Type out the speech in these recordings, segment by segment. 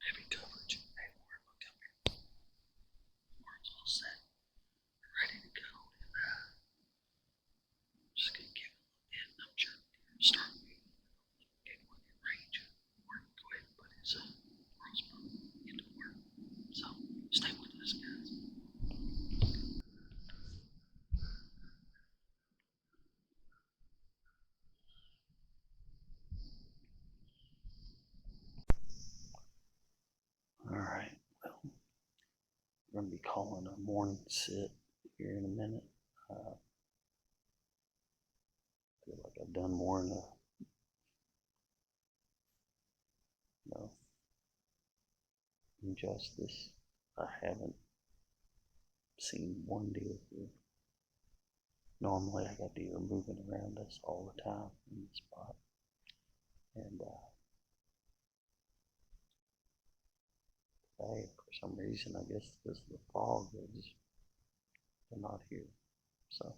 heavy coverage. Hey, Warren, look up here. Warren's all set, ready to go. Just gonna give it a hit, and I'm sure start getting within range. Warren, go ahead and put his crossbow into work. So stay with us, guys. All right. Well, we're gonna be calling a morning sit here in a minute. Feel like I've done more in injustice. I haven't seen one deer here. Normally, I got deer moving around us all the time in the spot, and today, for some reason, I guess because of the fog, they're not here. So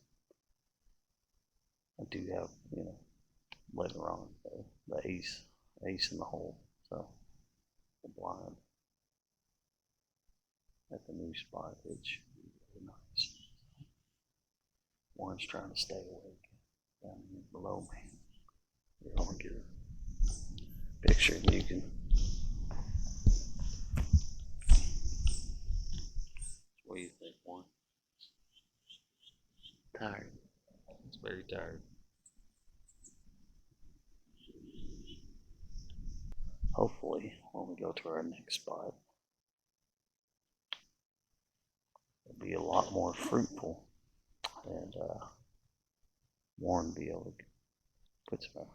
I do have, later on the ace in the hole. So the blind at the new spot, it should be really nice. Warren's trying to stay awake down here below me. Here, I'm gonna get a picture and you can. What do you think, Warren? Tired. It's very tired. Hopefully, when we go to our next spot, it'll be a lot more fruitful, and Warren be able to put some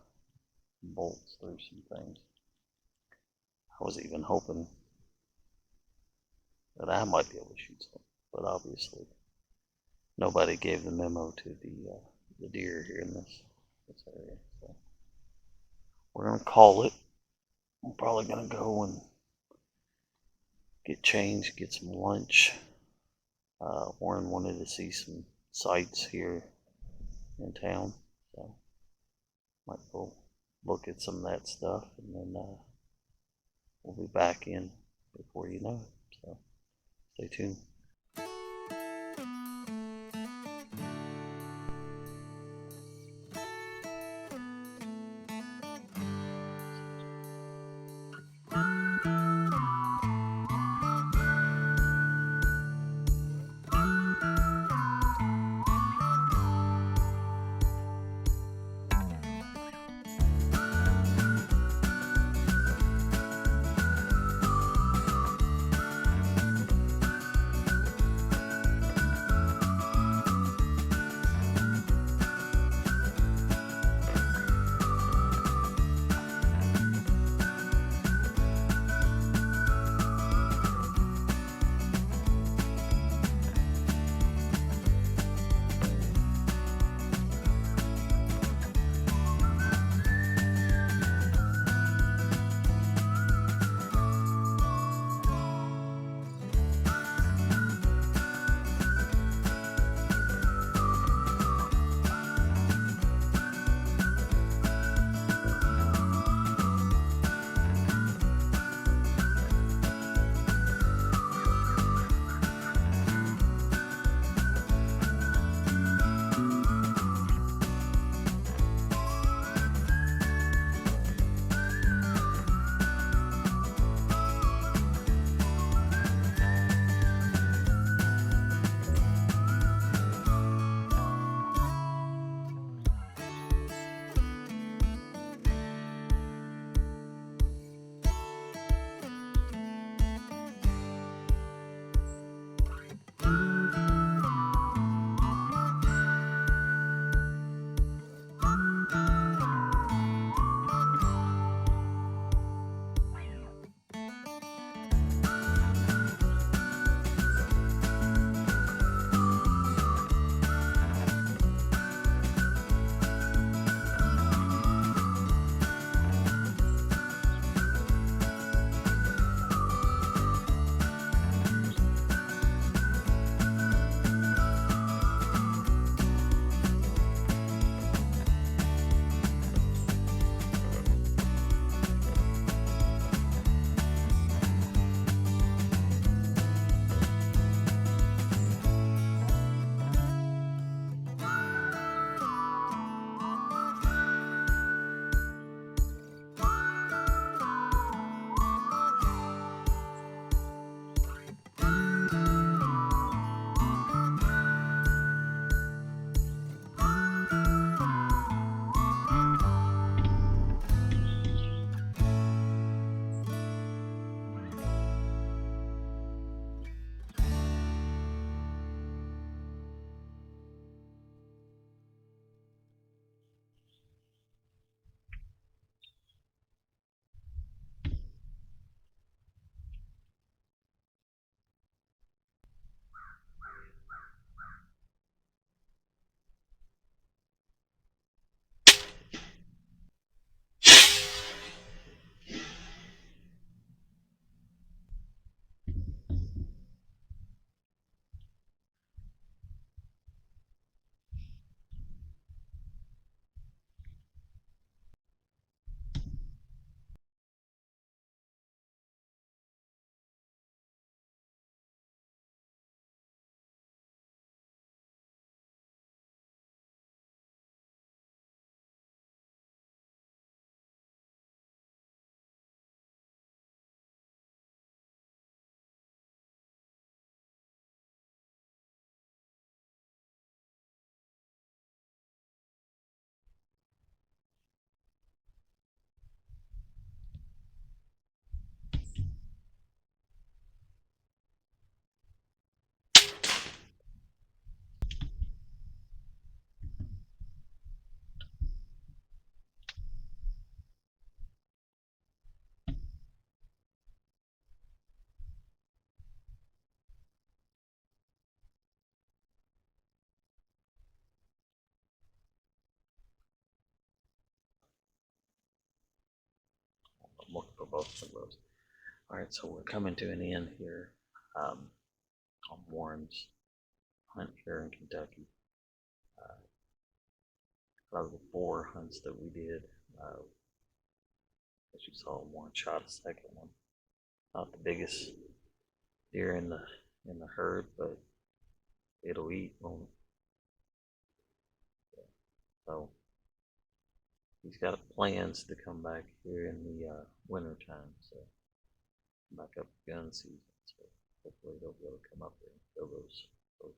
bolts through some things. I was even hoping that I might be able to shoot some, but obviously nobody gave the memo to the deer here in this area. So we're gonna call it. I'm probably gonna go and get changed, get some lunch. Warren wanted to see some sights here in town, so might go look at some of that stuff, and then we'll be back in before you know it. So stay tuned. off some of those. All right, so we're coming to an end here on Warren's hunt here in Kentucky. Out of the 4 hunts that we did, as you saw, Warren shot a second one. Not the biggest deer in the herd, but it'll eat, won't it? So he's got plans to come back here in the winter time, so back up gun season. So hopefully they'll be able to come up there and kill those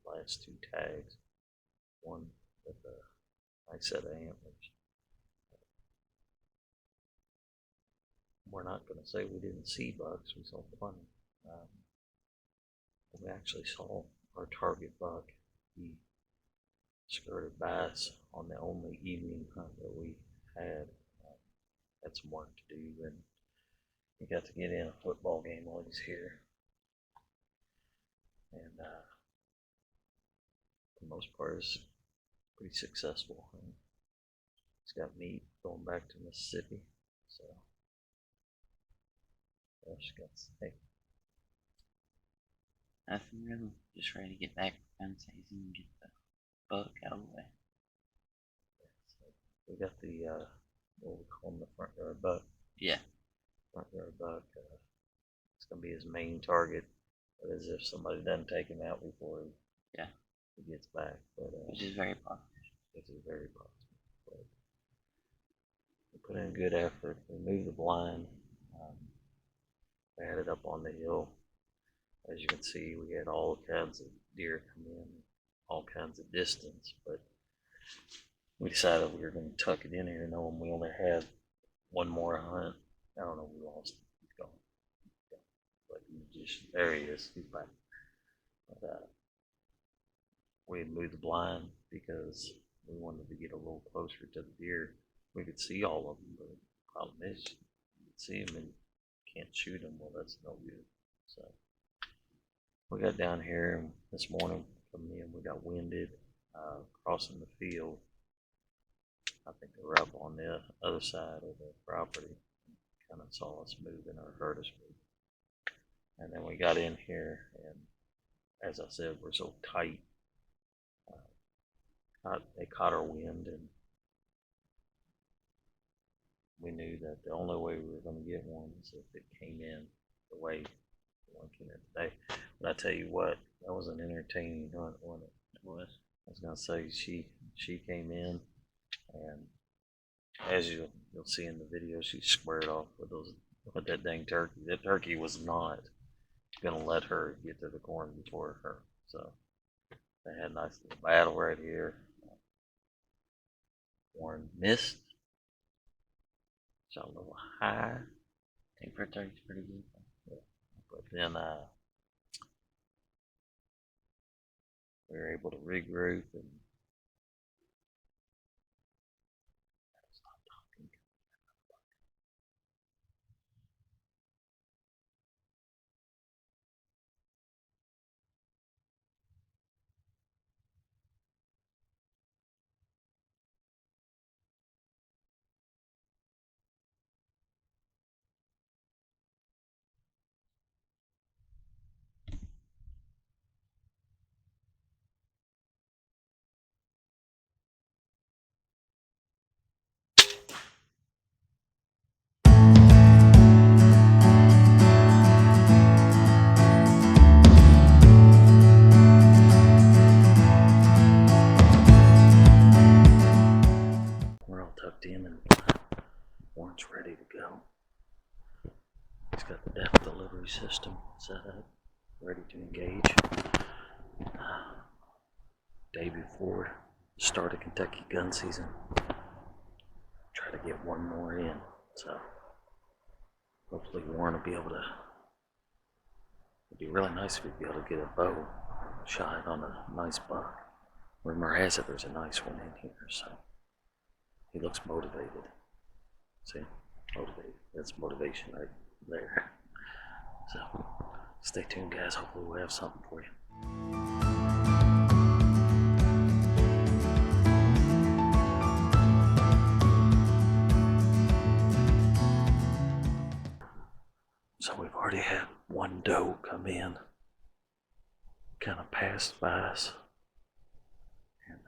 last 2 tags. One with a nice set of antlers. We're not going to say we didn't see bucks. We saw plenty. We actually saw our target buck. He skirted by us on the only evening hunt that we had. Had some work to do, and he got to get in a football game while he's here. And for the most part, it's pretty successful. He's got meat going back to Mississippi, so what else you got to say? Nothing really. Just ready to get back for gun season and get the buck out of the way. So we got the what we call him, the front yard buck. Yeah. Front yard buck. It's gonna be his main target. But as if somebody doesn't take him out before he gets back. But which is very possible. Which is very possible. But we put in a good effort. We moved the blind. We had it up on the hill. As you can see, we had all kinds of deer come in, all kinds of distance, but we decided we were going to tuck it in here knowing we only had one more hunt. I don't know, we lost him. He's gone. But there he is. He's back. But, we had moved the blind because we wanted to get a little closer to the deer. We could see all of them, but the problem is you can see them and can't shoot them. Well, that's no good. So we got down here this morning coming in. We got winded crossing the field. I think they were up on the other side of the property. Kind of saw us moving or heard us move. And then we got in here, and as I said, we're so tight. They caught our wind, and we knew that the only way we were going to get one was if it came in the way the one came in today. But I tell you what, that was an entertaining hunt, wasn't it? It was. I was going to say, she came in, and as you'll see in the video, she squared off with that dang turkey. That turkey was not going to let her get to the corn before her. So they had a nice little battle right here. Warren missed. Shot a little high. I think for turkey's pretty good. Yeah. But then we were able to regroup and in, and Warren's ready to go. He's got the death delivery system set up, ready to engage. Day before the start of Kentucky gun season, try to get one more in. So hopefully Warren will be able to. It'd be really nice if we'd be able to get a bow shot on a nice buck. Rumor has it there's a nice one in here, so he looks motivated. See? Motivated. That's motivation right there. So stay tuned, guys. Hopefully we'll have something for you. already had one doe come in, kind of passed by us, and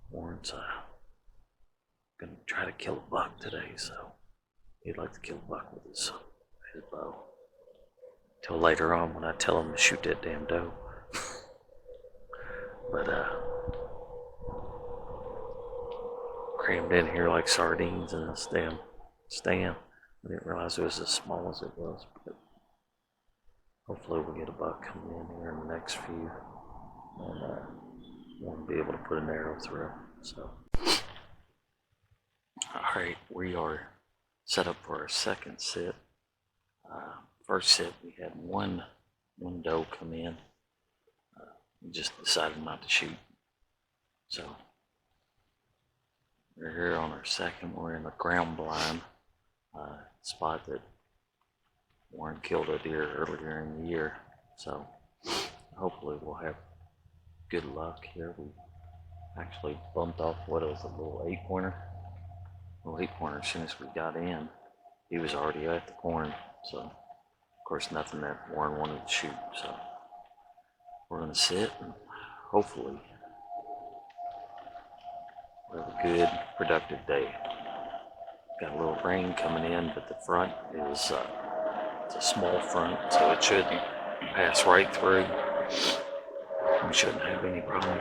Warren's gonna try to kill a buck today, so he'd like to kill a buck with his bow. Till later on when I tell him to shoot that damn doe. But crammed in here like sardines in this damn stand. I didn't realize it was as small as it was, but hopefully we'll get a buck coming in here in the next few, and won't be able to put an arrow through. So, all right, we are set up for our second sit. First sit, we had one doe come in. We just decided not to shoot. So we're here on our second. We're in a ground blind spot that Warren killed a deer earlier in the year. So hopefully we'll have good luck here. We actually bumped off what was a little 8-pointer. Little 8-pointer, as soon as we got in, he was already at the corn. So of course nothing that Warren wanted to shoot. So we're gonna sit and hopefully we'll have a good, productive day. Got a little rain coming in, but the front is it's a small front, so it should pass right through. We shouldn't have any problem.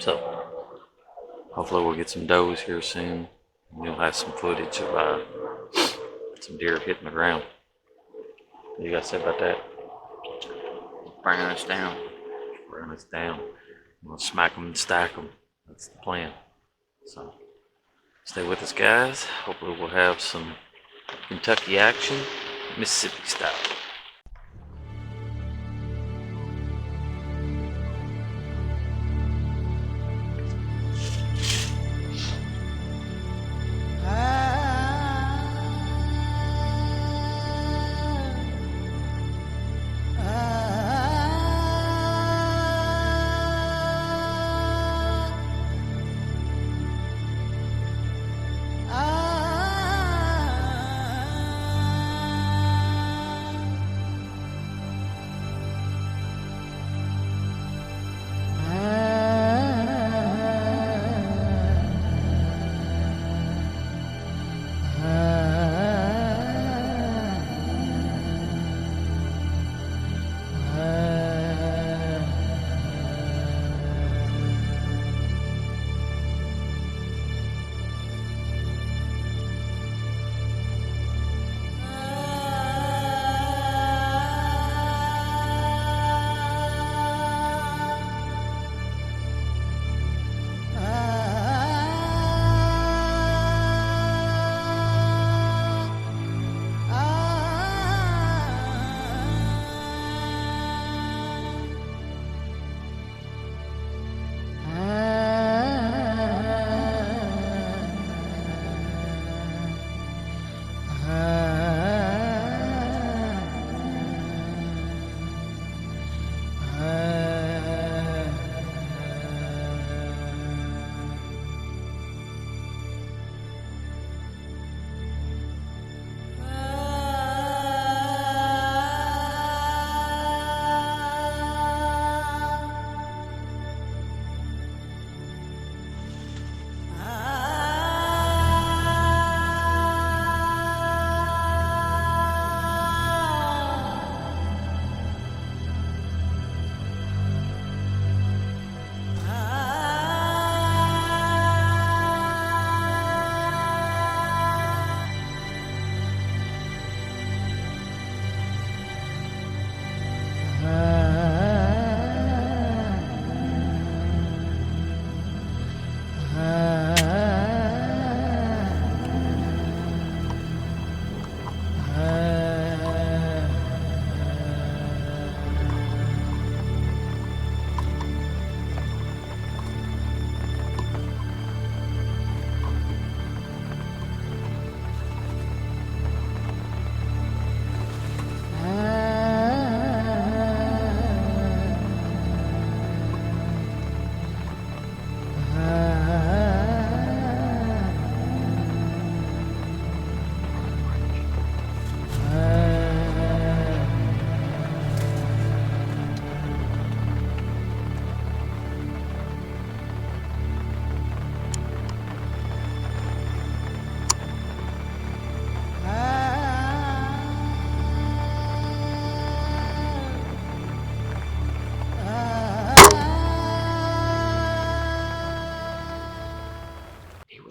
So hopefully we'll get some does here soon. And you'll have some footage of some deer hitting the ground. What do you guys say about that? Bringing us down. Bring us down. We'll smack them and stack them. That's the plan. So stay with us, guys. Hopefully we'll have some Kentucky action, Mississippi style.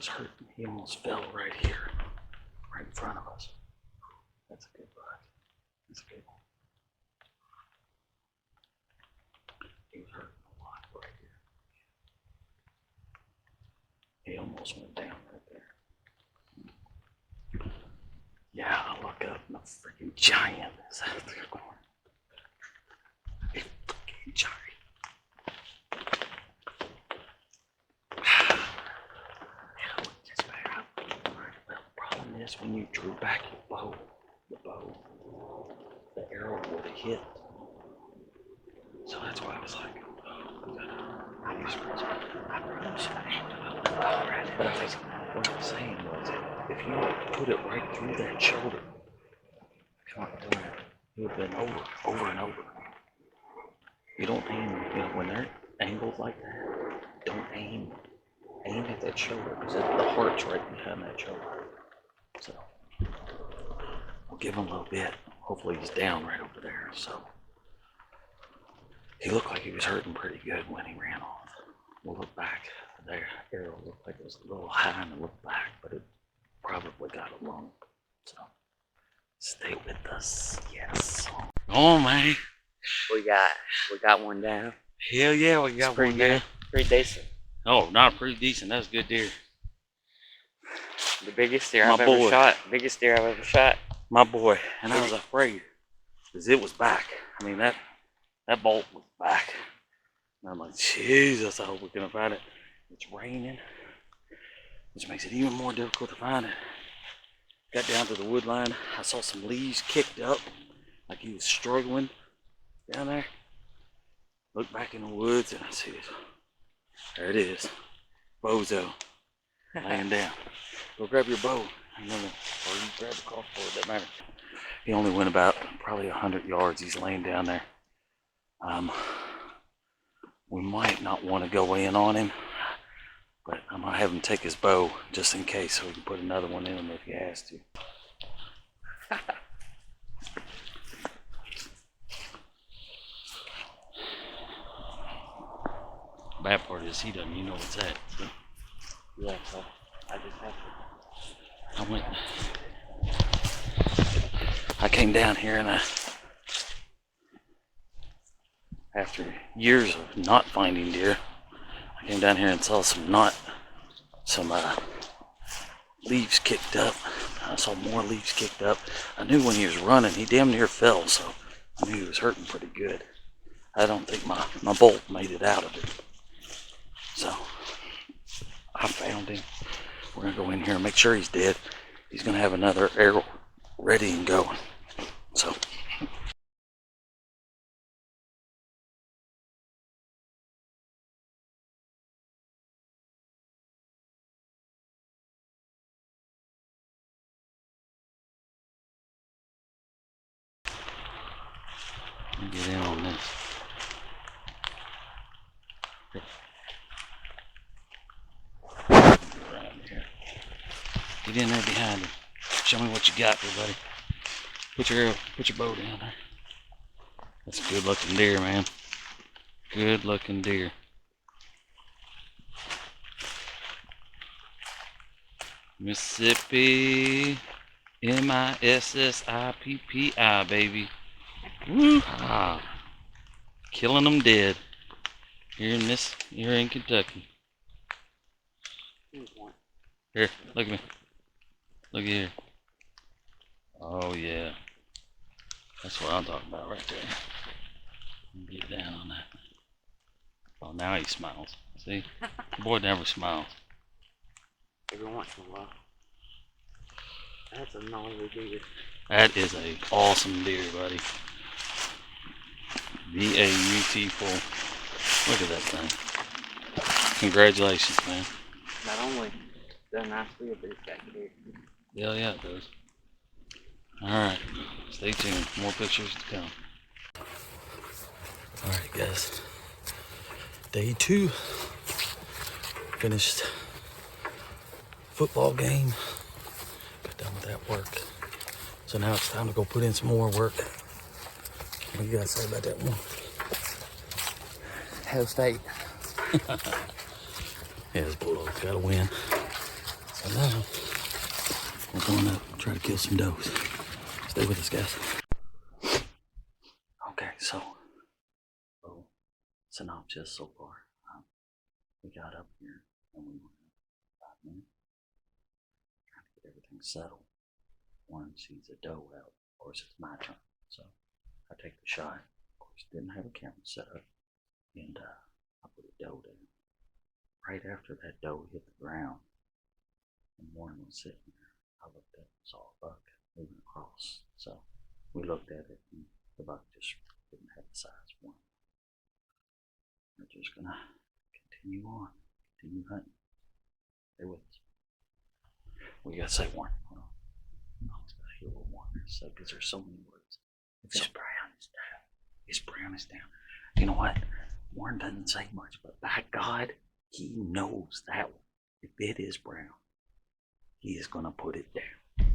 was hurting. He almost fell right here, right in front of us. That's a good buck. That's a good one. He was hurting a lot right here. He almost went down right there. Yeah, I look up and a freaking giant is out there going. A freaking giant. When you drew back your bow, the arrow would have hit. So that's why I was like, oh, I probably should have aimed it up already. But what I was saying was, if you put it right through that shoulder, come on, it would have been over and over. You don't aim, when they're angled like that, don't aim. Aim at that shoulder, because the heart's right behind that shoulder. So, we'll give him a little bit. Hopefully he's down right over there. So, he looked like he was hurting pretty good when he ran off. We'll look back. The arrow looked like it was a little high and look back, but it probably got a lung. So, stay with us. Yes. Oh, man. We got one down. Hell yeah, we got one down. Pretty decent. Oh, not pretty decent. That was a good deer. The biggest deer I've ever shot. Biggest deer I've ever shot. My boy. And I was afraid because it was back. I mean, that bolt was back. And I'm like, Jesus, I hope we can find it. It's raining, which makes it even more difficult to find it. Got down to the wood line. I saw some leaves kicked up, like he was struggling down there. Looked back in the woods and I see it. There it is. Bozo. Laying down. Go grab your bow. Or you grab the crossbow, it doesn't matter. He only went about probably 100 yards. He's laying down there. We might not want to go in on him, but I'm going to have him take his bow just in case so we can put another one in him if he has to. Bad part is he doesn't even know what's at. So. Yeah, so I just have to. I came down here and after years of not finding deer, I came down here and saw some leaves kicked up. I saw more leaves kicked up. I knew when he was running, he damn near fell, so I knew he was hurting pretty good. I don't think my bolt made it out of it. So I found him. We're gonna go in here and make sure he's dead. He's gonna have another arrow ready and going. So let me get in on this. Get in there behind him. Show me what you got there, buddy. Put your bow down there. That's a good looking deer, man. Good looking deer. Mississippi. Missippi, baby. Woo-ha. Killing them dead. Here in Kentucky. Here, look at me. Look here. Oh yeah. That's what I'm talking about right there. Get down on that. Oh, now he smiles. See? The boy never smiles. Every once in a while. That's a gnarly deer. That is a awesome deer, buddy. beautiful. Look at that thing. Congratulations, man. Not only does a nice deer, but it's got deer. Yeah, it does. Alright, stay tuned. More pictures to come. Alright, guys. Day 2. Finished football game. Got done with that work. So now it's time to go put in some more work. What do you guys say about that one? Hell State. Yeah, this Bulldogs got to win. And now, we're going to try to kill some does. Stay with us, guys. Okay, so synopsis so far. We got up here and we were 5 minutes trying to get everything settled. Warren sees a doe out. Of course, it's my turn, so I take the shot. Of course, didn't have a camera set up, and I put a doe down. Right after that doe hit the ground, and Warren was sitting there, I looked up and saw a buck moving across. So we looked at it, and the buck just didn't have the size of one. We're just gonna continue on, continue hunting. Stay with us. What you gotta say, Warren? Hold on. I was gonna hear what Warren said because there's so many words. It's brown as down. It's brown as down. You know what? Warren doesn't say much, but by God, he knows that one. If it is brown, he is gonna put it down.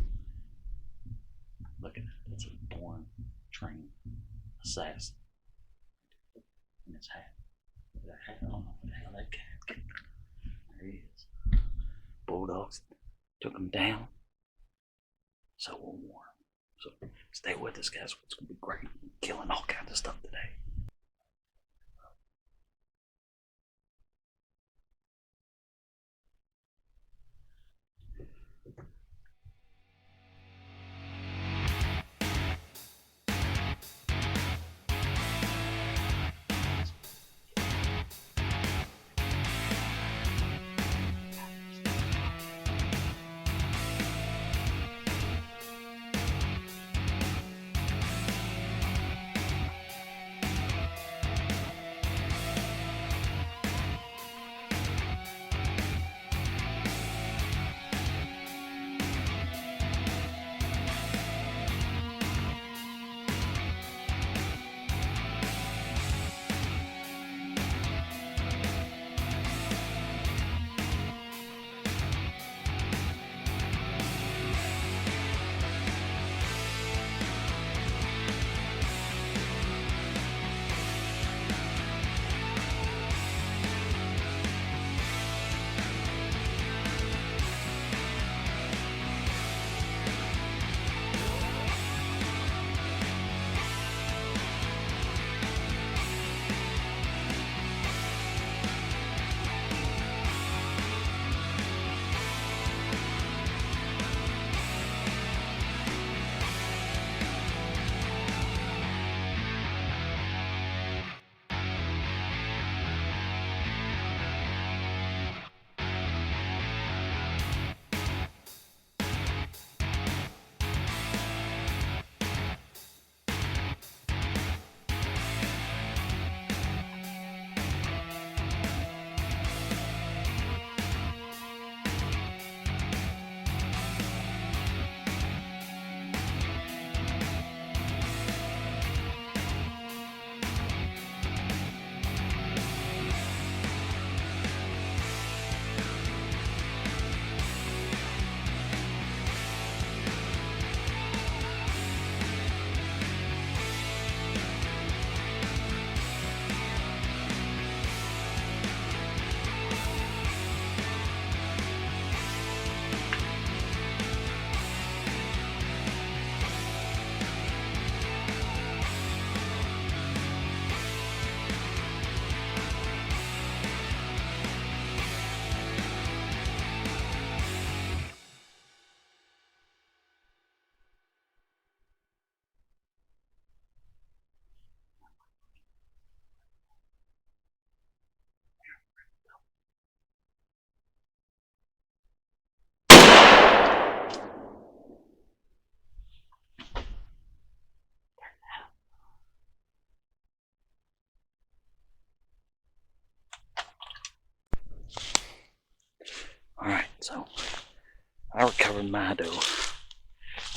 Look at that. That's a born, trained assassin. In his hat. Look at that hat. I don't know what the hell that cat got. There he is. Bulldogs took him down. So will Warren. So stay with us, guys. It's gonna be great. We're killing all kinds of stuff today. Alright, so I recovered my doe.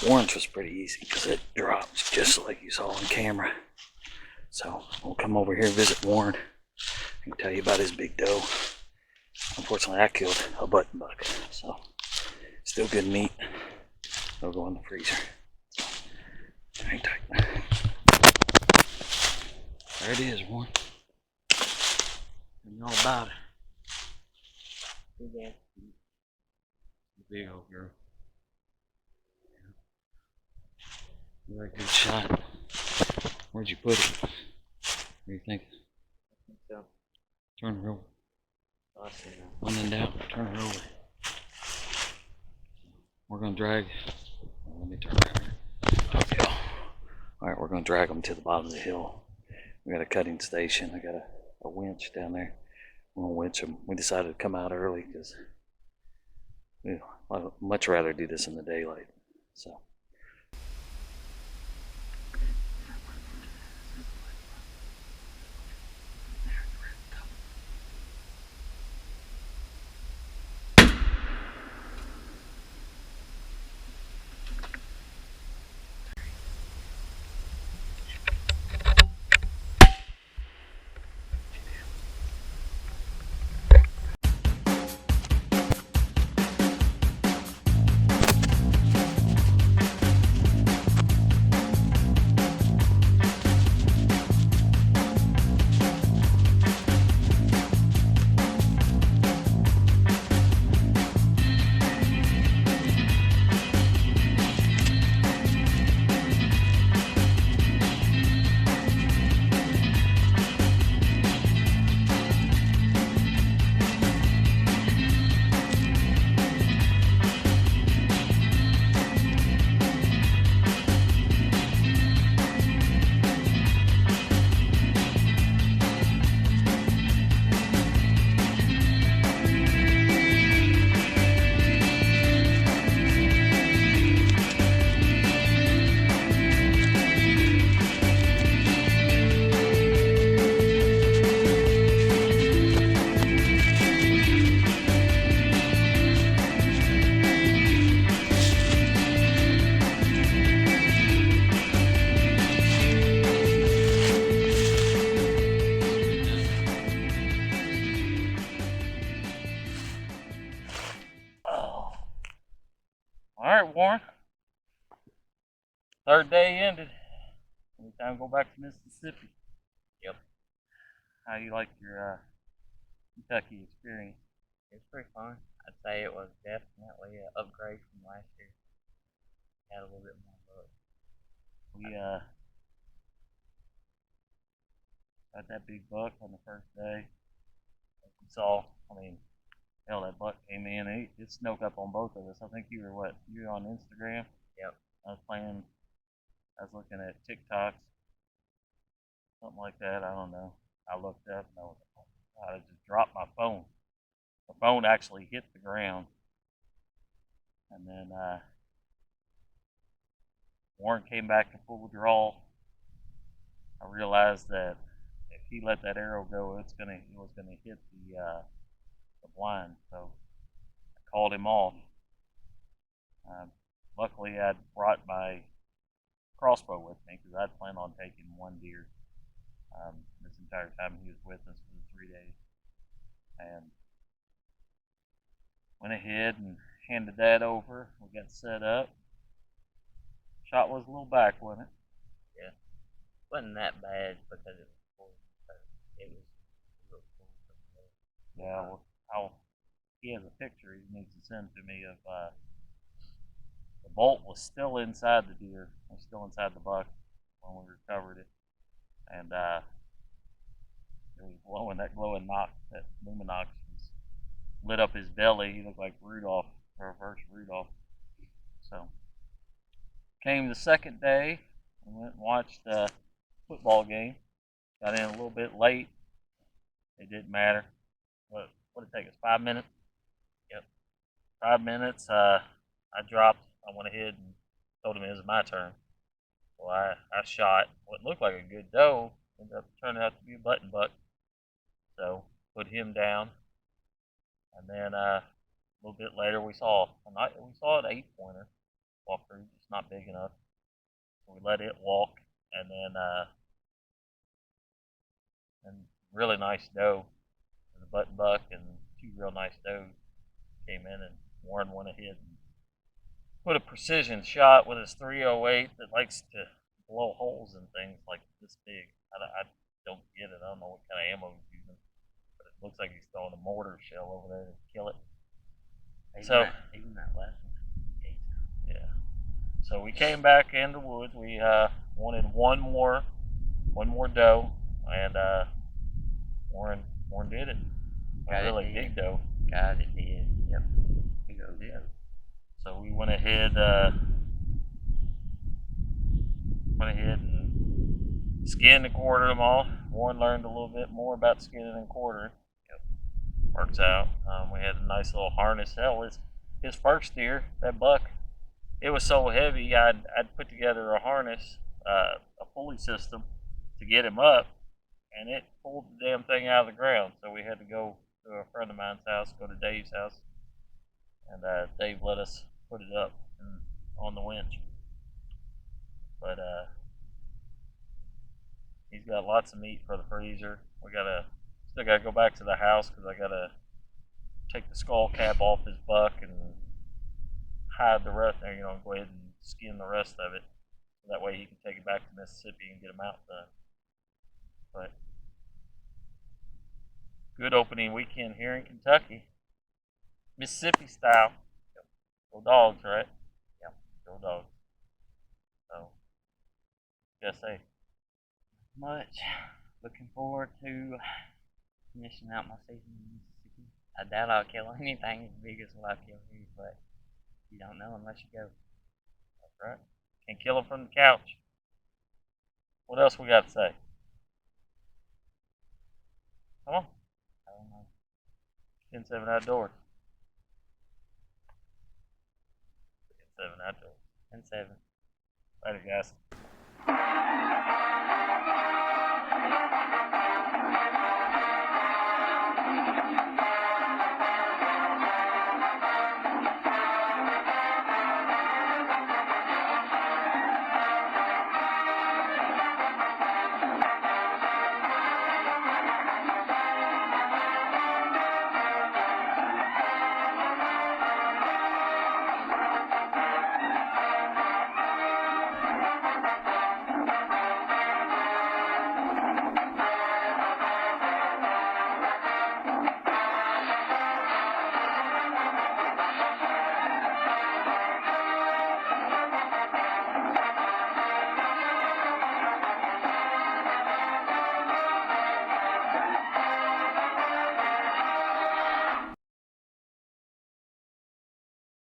Warren's was pretty easy because it drops just like you saw on camera. So we'll come over here and visit Warren. I can tell you about his big doe. Unfortunately, I killed a button buck, so still good meat. It'll go in the freezer. Hang tight. There it is, Warren. Tell me all about it. big old girl. Very good shot. Where'd you put it? What do you think? So, Turn her over. I see now. When in doubt, turn her over. We're gonna drag. Let me turn around here. Okay. Alright, we're gonna drag them to the bottom of the hill. We got a cutting station. I got a winch down there. We're gonna winch them. We decided to come out early because I'd much rather do this in the daylight. So. Alright, Warren. Third day ended. It's time to go back to Mississippi. Yep. How do you like your Kentucky experience? It's pretty fun. I'd say it was definitely an upgrade from last year. Had a little bit more luck. We got that big buck on the first day. Like we saw, I mean, hell, that buck came in and it snuck up on both of us. I think you were what? You were on Instagram? Yep. I was looking at TikToks, something like that. I don't know. I looked up and I was like, oh God, I just dropped my phone. The phone actually hit the ground. And then Warren came back to full draw. I realized that if he let that arrow go, it was gonna hit the blind. So I called him off. Luckily, I'd brought my crossbow with me because I'd planned on taking one deer this entire time he was with us for the 3 days, and went ahead and handed that over. We got set up. Shot was a little back, wasn't it? Yeah. Wasn't that bad because it was full. It was real full. Yeah. Well, he has a picture he needs to send to me of the bolt was still inside the deer. It was still inside the buck when we recovered it, and it was glowing. That glowing knock, that Luminox, was lit up his belly. He looked like Rudolph, or reverse Rudolph. So came the second day. We went and watched a football game. Got in a little bit late. It didn't matter. What did it take us? 5 minutes. Yep. 5 minutes. I went ahead and told him it was my turn. So I shot what looked like a good doe. Ended up turning out to be a button buck. So put him down, and then a little bit later we saw an 8-pointer walk through, just not big enough. So we let it walk, and then and really nice doe, the button buck and 2 real nice does came in, and Warren went ahead and put a precision shot with his 308 that likes to blow holes in things like this big. I don't get it. I don't know what kind of ammo he's using, but it looks like he's throwing a mortar shell over there to kill it. Even So that So we came back in the woods. We wanted one more doe, and Warren did it. Got it, really did. big doe. God, it did. Yep. Big old deal. So we went ahead and skinned and quartered them all. Warren learned a little bit more about skinning and quartering. Yep. Works out. We had a nice little harness. Hell, his first deer, that buck, it was so heavy. I'd put together a harness, a pulley system, to get him up, and it pulled the damn thing out of the ground. So we had to go to a friend of mine's house, go to Dave's house, and Dave let us put it up on the winch. But he's got lots of meat for the freezer. Still gotta go back to the house because I gotta take the skull cap off his buck and hide the rest. Go ahead and skin the rest of it. So that way he can take it back to Mississippi and get him out done. But good opening weekend here in Kentucky, Mississippi style. Go Dogs, right? Yep. Go Dogs. So, just say. Much. Looking forward to finishing out my season in Mississippi. I doubt I'll kill anything as big as what I've killed here, but you don't know unless you go. That's right. Can't kill them from the couch. What else we got to say? Come on. I don't know. 10-7 outdoors. 10-7 outdoors. 10-7. Later, guys.